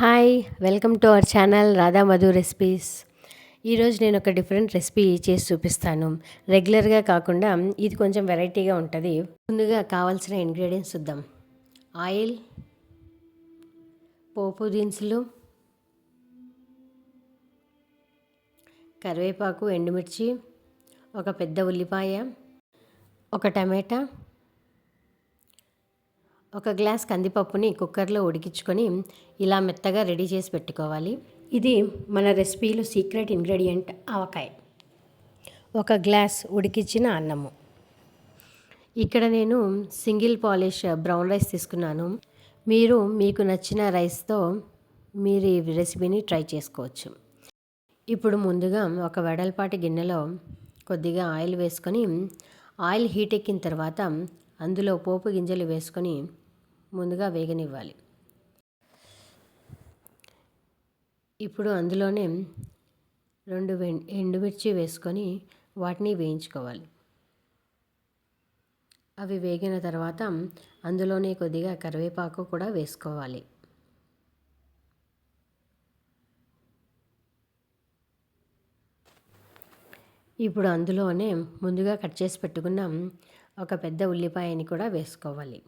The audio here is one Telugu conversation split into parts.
Hi welcome to our channel Radha Madhu recipes. ఈరోజు నేను ఒక డిఫరెంట్ రెసిపీ చేసి చూపిస్తాను. రెగ్యులర్గా కాకుండా ఇది కొంచెం వెరైటీగా ఉంటుంది. ముందుగా కావాల్సిన ఇంగ్రీడియంట్స్ చూద్దాం. ఆయిల్, పోపు దినుసులు, కరివేపాకు, ఎండుమిర్చి, ఒక పెద్ద ఉల్లిపాయ, ఒక టమాటా, ఒక గ్లాస్ కందిపప్పుని కుక్కర్లో ఉడికించుకొని ఇలా మెత్తగా రెడీ చేసి పెట్టుకోవాలి. ఇది మన రెసిపీలో సీక్రెట్ ఇంగ్రీడియంట్ ఆవకాయ. ఒక గ్లాస్ ఉడికించిన అన్నము. ఇక్కడ నేను సింగిల్ పాలిష్ బ్రౌన్ రైస్ తీసుకున్నాను. మీరు మీకు నచ్చిన రైస్తో మీరు ఈ రెసిపీని ట్రై చేసుకోవచ్చు. ఇప్పుడు ముందుగా ఒక వెడల్పాటి గిన్నెలో కొద్దిగా ఆయిల్ వేసుకొని, ఆయిల్ హీట్ ఎక్కిన తర్వాత అందులో పోపు గింజలు వేసుకొని ముందుగా వేగనివ్వాలి. ఇప్పుడు అందులోనే 2 ఎండుమిర్చి వేసుకొని వాటిని వేయించుకోవాలి. అవి వేగిన తర్వాత అందులోనే కొద్దిగా కరివేపాకు కూడా వేసుకోవాలి. ఇప్పుడు అందులోనే ముందుగా కట్ చేసి పెట్టుకున్న ఒక పెద్ద ఉల్లిపాయని కూడా వేసుకోవాలి.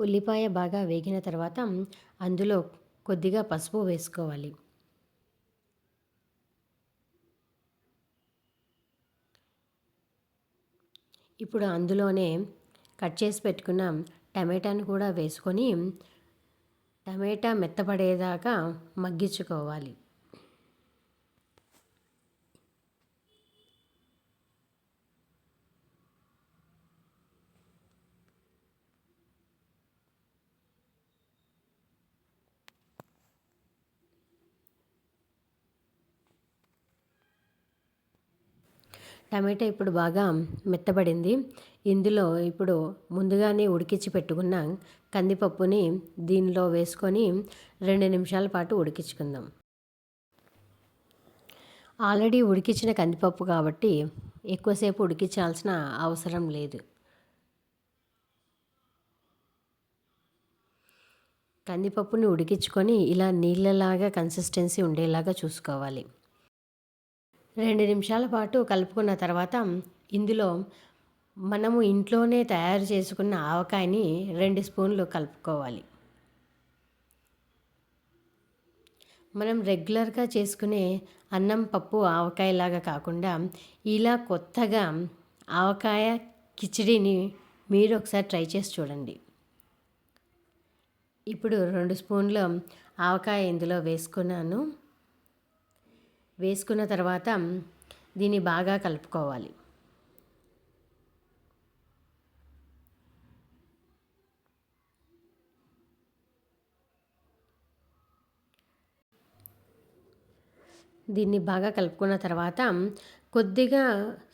ఉల్లిపాయ బాగా వేగిన తర్వాత అందులో కొద్దిగా పసుపు వేసుకోవాలి. ఇప్పుడు అందులోనే కట్ చేసి పెట్టుకున్న టమాటాను కూడా వేసుకొని టమాటా మెత్తపడేదాకా మగ్గించుకోవాలి. టమాటా ఇప్పుడు బాగా మెత్తబడింది. ఇందులో ఇప్పుడు ముందుగానే ఉడికించి పెట్టుకున్న కందిపప్పుని దీనిలో వేసుకొని 2 నిమిషాల పాటు ఉడికించుకుందాం. ఆల్రెడీ ఉడికించిన కందిపప్పు కాబట్టి ఎక్కువసేపు ఉడికించాల్సిన అవసరం లేదు. కందిపప్పుని ఉడికించుకొని ఇలా నీళ్ళలాగా కన్సిస్టెన్సీ ఉండేలాగా చూసుకోవాలి. 2 నిమిషాల పాటు కలుపుకున్న తర్వాత ఇందులో మనము ఇంట్లోనే తయారు చేసుకున్న ఆవకాయని 2 స్పూన్లు కలుపుకోవాలి. మనం రెగ్యులర్గా చేసుకునే అన్నం పప్పు ఆవకాయలాగా కాకుండా ఇలా కొత్తగా ఆవకాయ కిచిడిని మీరు ఒకసారి ట్రై చేసి చూడండి. ఇప్పుడు 2 స్పూన్ల ఆవకాయ ఇందులో వేసుకున్నాను. వేసుకున్న తర్వాత దీన్ని బాగా కలుపుకోవాలి. దీన్ని బాగా కలుపుకున్న తర్వాత కొద్దిగా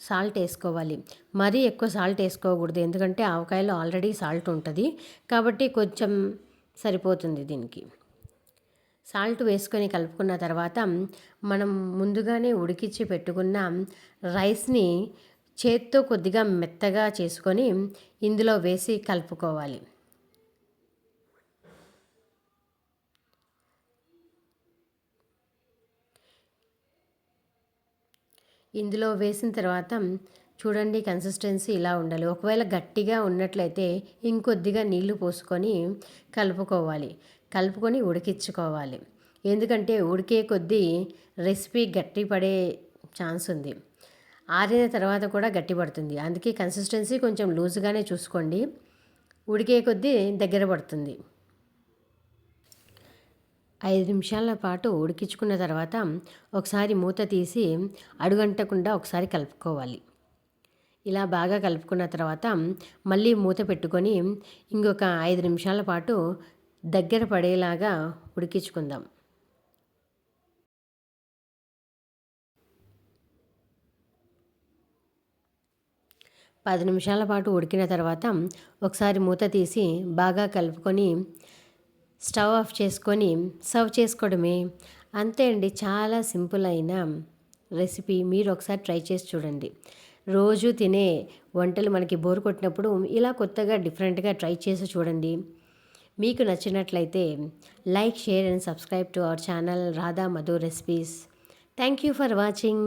సాల్ట్ వేసుకోవాలి. మరీ ఎక్కువ సాల్ట్ వేసుకోకూడదు, ఎందుకంటే ఆవకాయలో ఆల్రెడీ సాల్ట్ ఉంటుంది కాబట్టి కొంచెం సరిపోతుంది దీనికి. సాల్ట్ వేసుకొని కలుపుకున్న తర్వాత మనం ముందుగానే ఉడికించి పెట్టుకున్న రైస్ని చేత్తో కొద్దిగా మెత్తగా చేసుకొని ఇందులో వేసి కలుపుకోవాలి. ఇందులో వేసిన తర్వాత చూడండి, కన్సిస్టెన్సీ ఇలా ఉండాలి. ఒకవేళ గట్టిగా ఉన్నట్లయితే ఇంకొద్దిగా నీళ్లు పోసుకొని కలుపుకొని ఉడికించుకోవాలి. ఎందుకంటే ఉడికే కొద్దీ రెసిపీ గట్టి పడే ఛాన్స్ ఉంది. ఆరిన తర్వాత కూడా గట్టి పడుతుంది. అందుకే కన్సిస్టెన్సీ కొంచెం లూజ్గానే చూసుకోండి. ఉడికే కొద్దీ దగ్గర పడుతుంది. 5 నిమిషాల పాటు ఉడికించుకున్న తర్వాత ఒకసారి మూత తీసి అడుగంటకుండా ఒకసారి కలుపుకోవాలి. ఇలా బాగా కలుపుకున్న తర్వాత మళ్ళీ మూత పెట్టుకొని ఇంకొక 5 నిమిషాల పాటు దగ్గర పడేలాగా ఉడికించుకుందాం. పది నిమిషాల పాటు ఉడికిన తర్వాత ఒకసారి మూత తీసి బాగా కలుపుకొని స్టవ్ ఆఫ్ చేసుకొని సర్వ్ చేసుకోవడమే. అంతే అండి, చాలా సింపుల్ అయిన రెసిపీ. మీరు ఒకసారి ట్రై చేసి చూడండి. రోజు తినే వంటలు మనకి బోర్ కొట్టినప్పుడు ఇలా కొత్తగా డిఫరెంట్గా ట్రై చేసి చూడండి. మీకు నచ్చినట్లయితే like, share and subscribe to our channel Radha Madhu recipes. Thank you for watching.